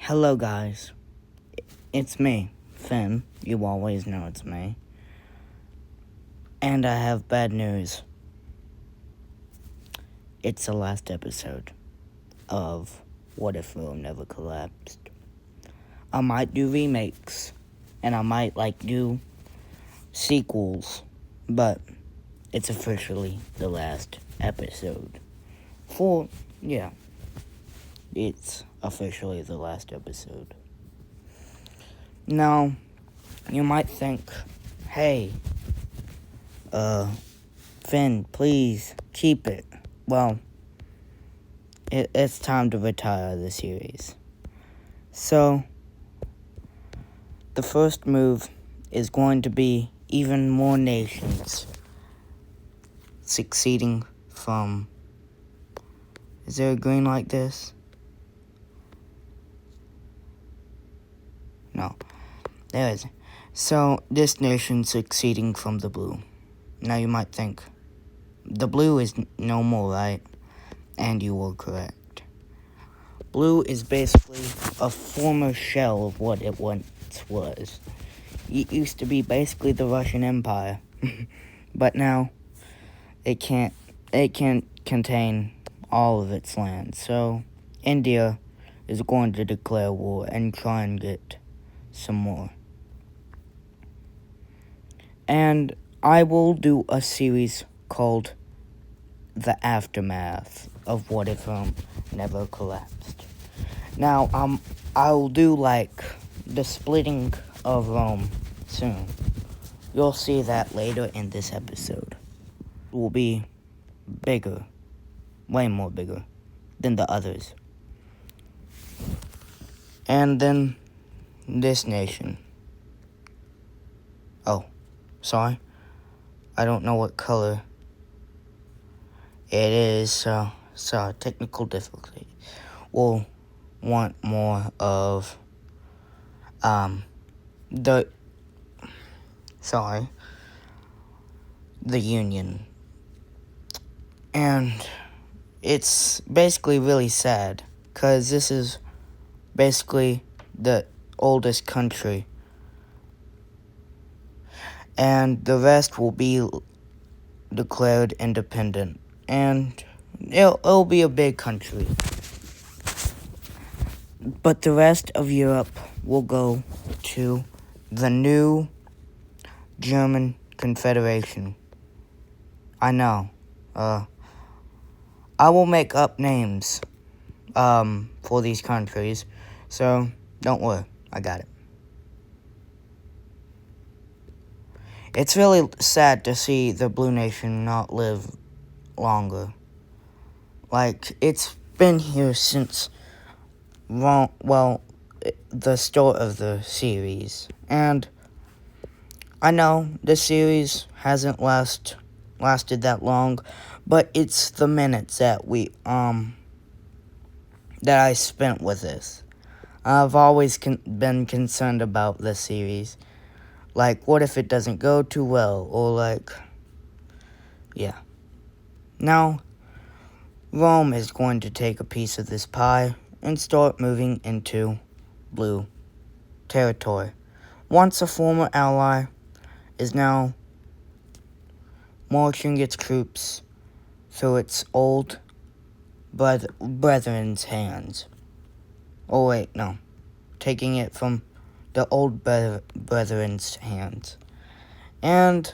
Hello, guys. It's me, Finn. You always know it's me. And I have bad news. It's the last episode of What If Rome Never Collapsed. I might do remakes, and I might, do sequels, but it's officially the last episode. It's officially the last episode. Now, you might think, hey, Finn, please keep it. Well, it's time to retire the series. So, the first move is going to be even more nations succeeding from... Is there a green like this? No, there isn't. So, this nation succeeding from the blue. Now you might think, the blue is no more, right? And you were correct. Blue is basically a former shell of what it once was. It used to be basically the Russian Empire. But now, it can't contain all of its land. So, India is going to declare war and try and get some more. And I will do a series called The Aftermath of What If Rome Never Collapsed. Now, I'll do, the splitting of Rome soon. You'll see that later in this episode. It will be bigger, way more bigger than the others. And then this nation. Oh, sorry. I don't know what color it is, so technical difficulty. We'll want more of, the Union. And it's basically really sad, because this is basically the oldest country. And the rest will be declared independent. And it'll be a big country. But the rest of Europe will go to the new German Confederation. I know. I will make up names for these countries. So, don't worry. I got it. It's really sad to see the Blue Nation not live longer. It's been here since, the start of the series. And I know the series hasn't lasted that long, but it's the minutes that that I spent with this. I've always been concerned about this series. What if it doesn't go too well? Or, yeah. Now, Rome is going to take a piece of this pie and start moving into blue territory. Once a former ally is now marching its troops through its old brethren's hands. Oh, wait, no. Taking it from the old brethren's hands. And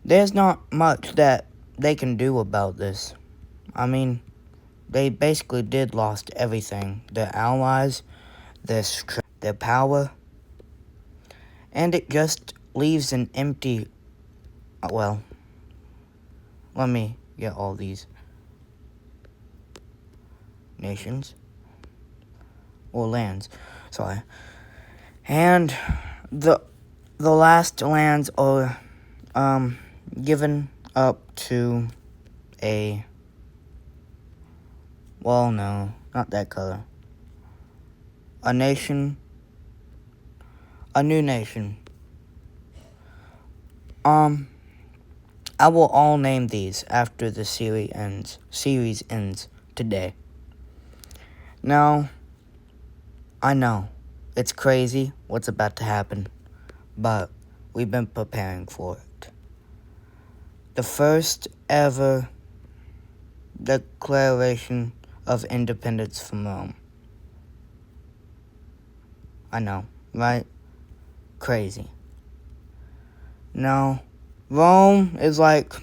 there's not much that they can do about this. I mean, they basically did lost everything. Their allies, their power, and it just leaves an empty... Well, let me get all these nations. Or lands, sorry. And the last lands are given up to a... Well, no, not that color. A new nation. I will all name these after the series ends today. Now, I know, it's crazy what's about to happen, but we've been preparing for it. The first ever Declaration of Independence from Rome. I know, right? Crazy. Now, Rome is like,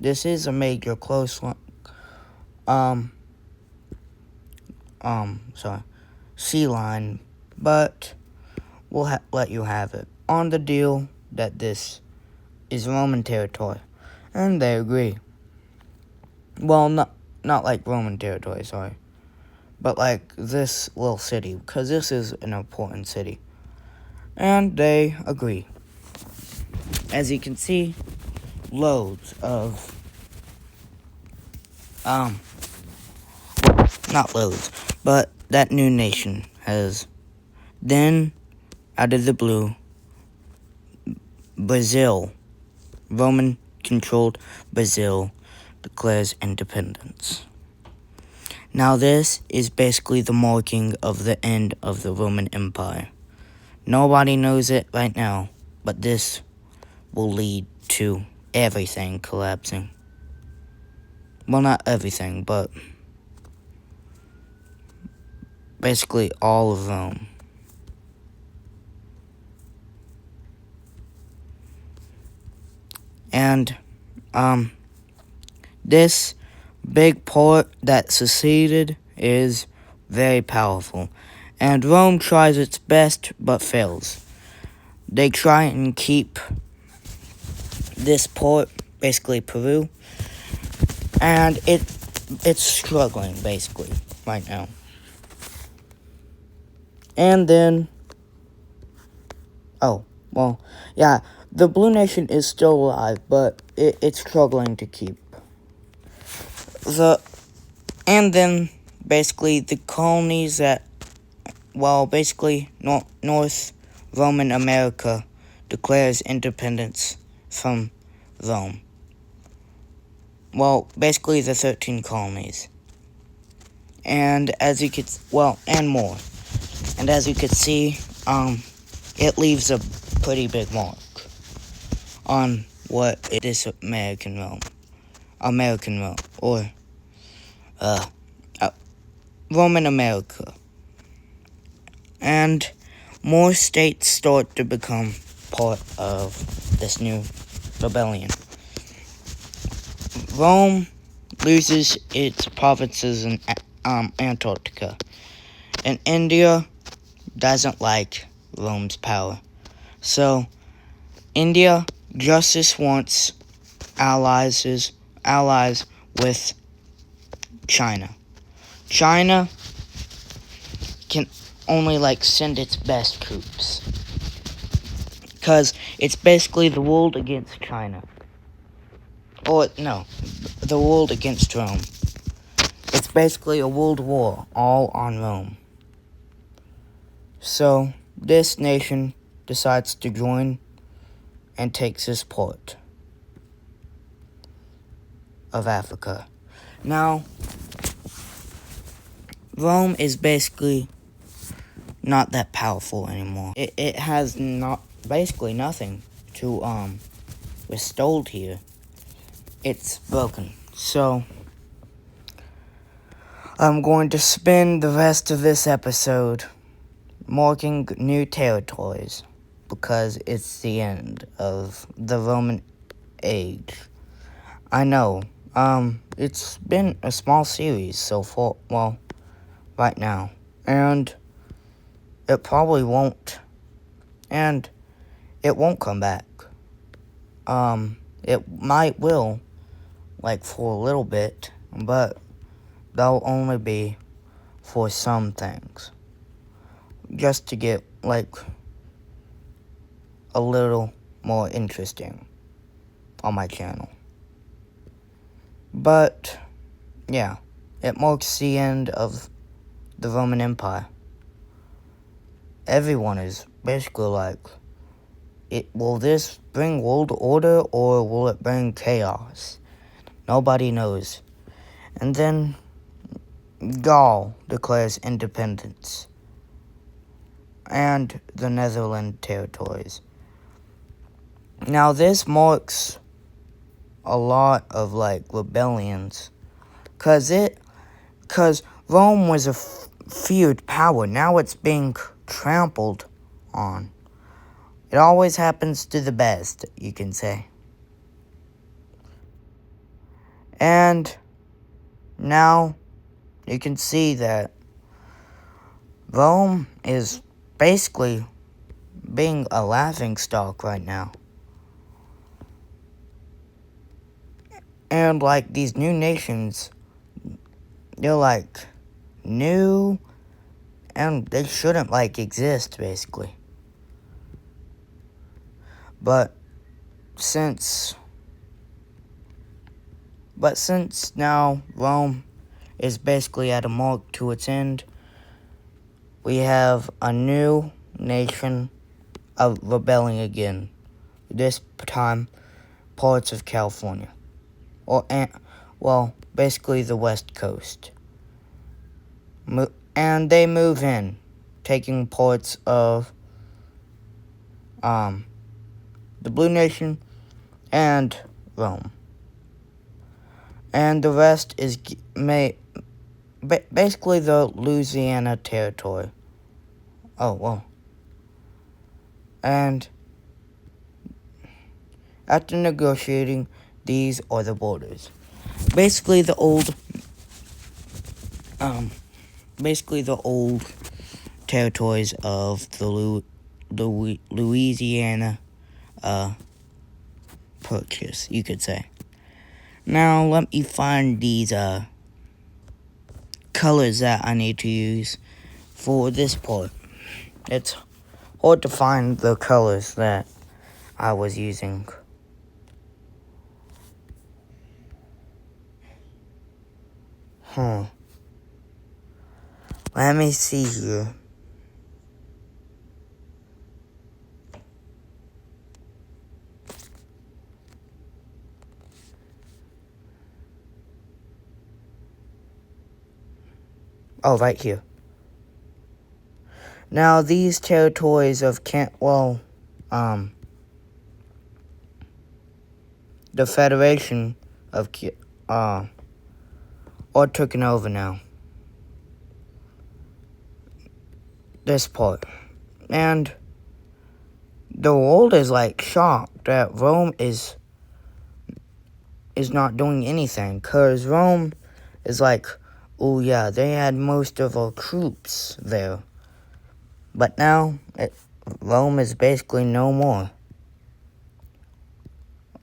this is a major close one. Sea line, but we'll let you have it on the deal that this is Roman territory, and they agree. Well, not like Roman territory, sorry, but like this little city, because this is an important city, and they agree. As you can see, loads of not loads, but that new nation has then, out of the blue, Brazil, Roman-controlled Brazil, declares independence. Now this is basically the marking of the end of the Roman Empire. Nobody knows it right now, but this will lead to everything collapsing. Well, not everything, but basically all of Rome. And, this big port that seceded is very powerful, and Rome tries its best but fails. They try and keep this port, basically Peru, and it's struggling basically right now. And then, the Blue Nation is still alive, but it's struggling to keep. And then, basically, the colonies North Roman America declares independence from Rome. Well, basically the 13 colonies. And and more. And as you could see, it leaves a pretty big mark on what it is American Rome, or Roman America. And more states start to become part of this new rebellion. Rome loses its provinces in Antarctica, and India doesn't like Rome's power. So, India just wants allies with China. China can only send its best troops, because it's basically the world against China. Or no, the world against Rome. It's basically a world war all on Rome. So this nation decides to join and takes this port of Africa. Now, Rome is basically not that powerful anymore. It has basically nothing to restore here. It's broken. So I'm going to spend the rest of this episode marking new territories, because it's the end of the Roman age. I know, it's been a small series so far, right now, and it probably won't, and it won't come back. It will, for a little bit, but that'll only be for some things. Just to get, a little more interesting on my channel. But, yeah, it marks the end of the Roman Empire. Everyone is basically will this bring world order, or will it bring chaos? Nobody knows. And then Gaul declares independence. and the Netherlands territories. Now this marks a lot of rebellions, cause Rome was a feared power. Now it's being trampled on. It always happens to the best, you can say. And now you can see that Rome is basically being a laughingstock right now. And these new nations, they're new, and they shouldn't exist basically. But since now Rome is basically at a mark to its end, we have a new nation of rebelling again. This time, parts of California, basically the West Coast. And they move in, taking parts of the Blue Nation and Rome. And the rest is basically the Louisiana Territory. Oh, well. And after negotiating, these are the borders. Basically the old territories of the Louisiana Purchase, you could say. Now let me find these colors that I need to use for this part. It's hard to find the colors that I was using. Let me see here. Oh, right here. Now, these territories of the Federation of are taken over now. This part. And the world is shocked that Rome is not doing anything, cause Rome is oh yeah, they had most of our troops there. But now, Rome is basically no more.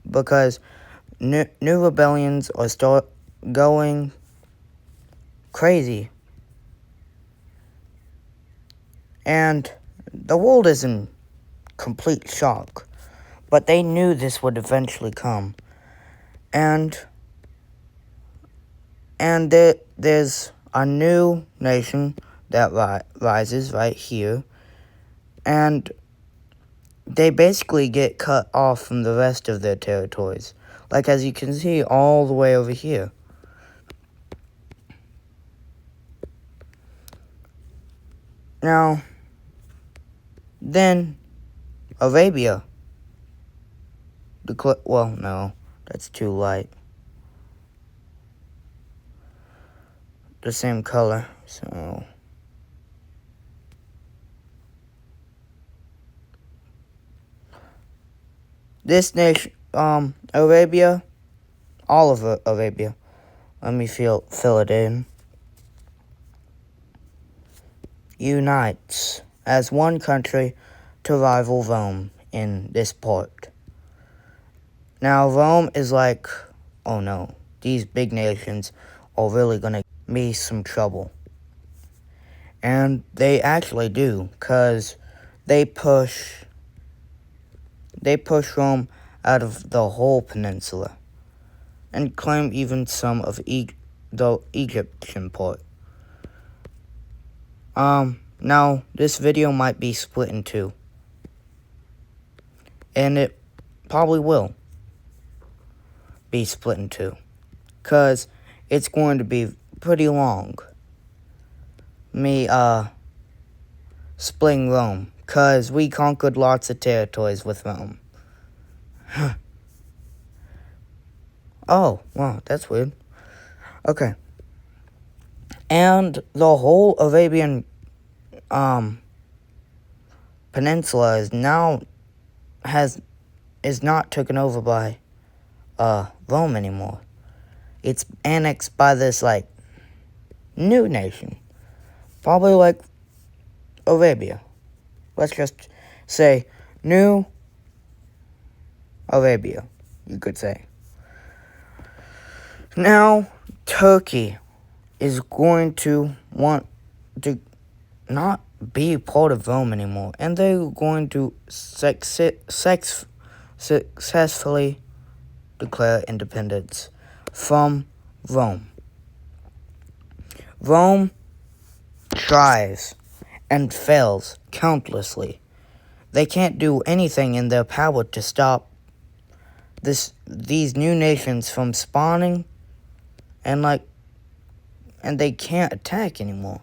Because new rebellions are going crazy. And the world is in complete shock. But they knew this would eventually come. And there's a new nation that rises right here. And they basically get cut off from the rest of their territories. As you can see, all the way over here. Now, then, Arabia. No, that's too light. The same color, so... This nation, Arabia, all of Arabia. Let me fill it in. Unites as one country to rival Rome in this part. Now, Rome is oh no, these big nations are really gonna give me some trouble. And they actually do, cause they push Rome out of the whole peninsula, and claim even some of the Egyptian part. Now, this video might be split in two. And it probably will be split in two. Because it's going to be pretty long. Me, splitting Rome, because we conquered lots of territories with Rome. Oh, wow, that's weird. Okay. And the whole Arabian peninsula is not taken over by Rome anymore. It's annexed by this like new nation. Probably like Arabia. Let's just say New Arabia, you could say. Now, Turkey is going to want to not be part of Rome anymore, and they're going to successfully declare independence from Rome. Rome tries and fails countlessly. They can't do anything in their power to stop these new nations from spawning, and they can't attack anymore,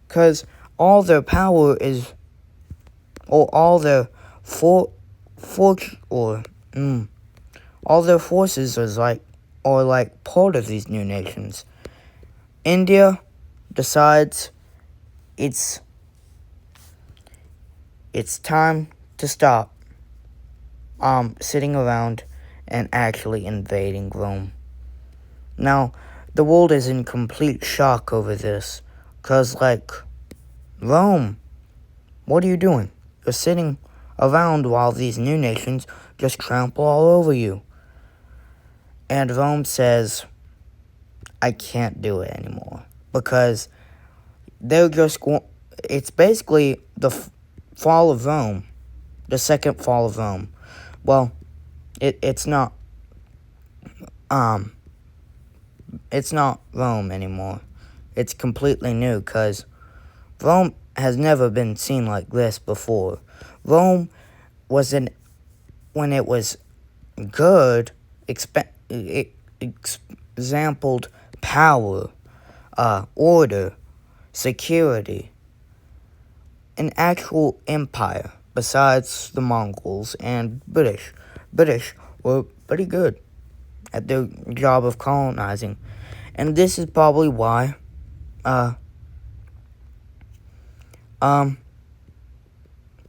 because all their power is, or all their all their forces are like part of these new nations. India decides it's time to stop sitting around and actually invading Rome. Now, the world is in complete shock over this, because, Rome, what are you doing? You're sitting around while these new nations just trample all over you. And Rome says, I can't do it anymore, because they're just it's basically the fall of Rome, the second fall of Rome. Well, it's not Rome anymore. It's completely new, because Rome has never been seen like this before. Rome was when it was good, exampled power, order, security, an actual empire besides the Mongols and British. British were pretty good at their job of colonizing, and this is probably why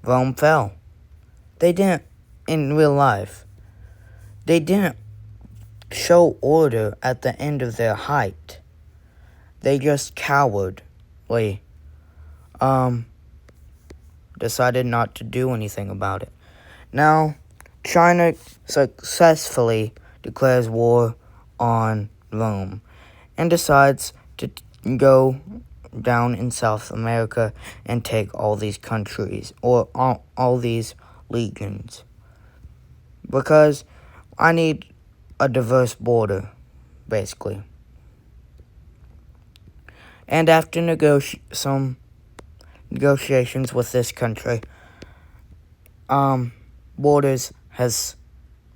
Rome fell. They didn't, in real life, they didn't show order at the end of their height. They just cowardly decided not to do anything about it. Now, China successfully declares war on Rome and decides to go down in South America and take all these countries, or all these legions, because I need a diverse border, basically. And after some negotiations with this country, borders has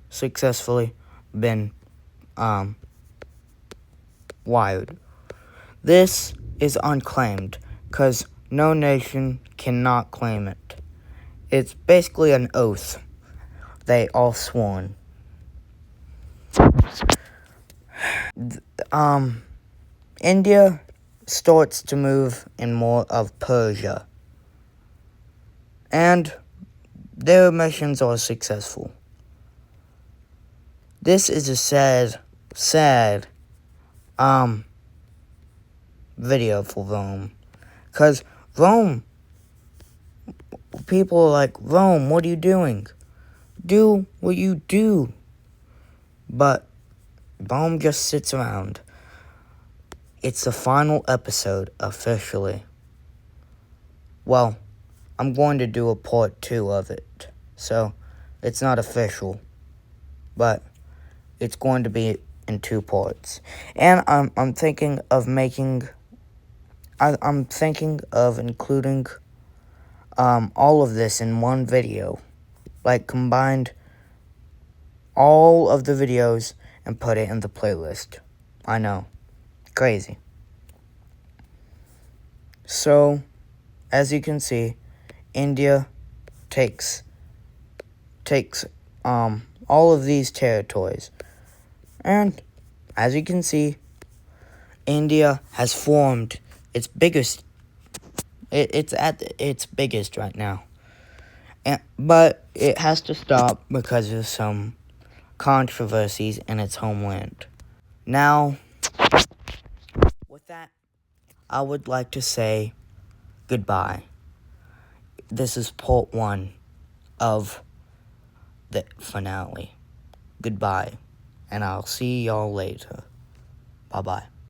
successfully been wired. This is unclaimed, because no nation cannot claim it. It's basically an oath they all sworn. India starts to move in more of Persia, and their missions are successful. This is a sad video for Rome, because people are like, Rome, what are you doing? Do what you do. But Rome just sits around. It's the final episode, officially. Well, I'm going to do a part 2 of it, so it's not official, but it's going to be in 2 parts. And I'm thinking of including all of this in one video, like combined all of the videos and put it in the playlist. I know, crazy. So, as you can see, India takes all of these territories. And as you can see, India has formed its biggest. It's at its biggest right now. But it has to stop because of some controversies in its homeland. Now, with that, I would like to say goodbye. This is part 1 of the finale. Goodbye, and I'll see y'all later. Bye-bye.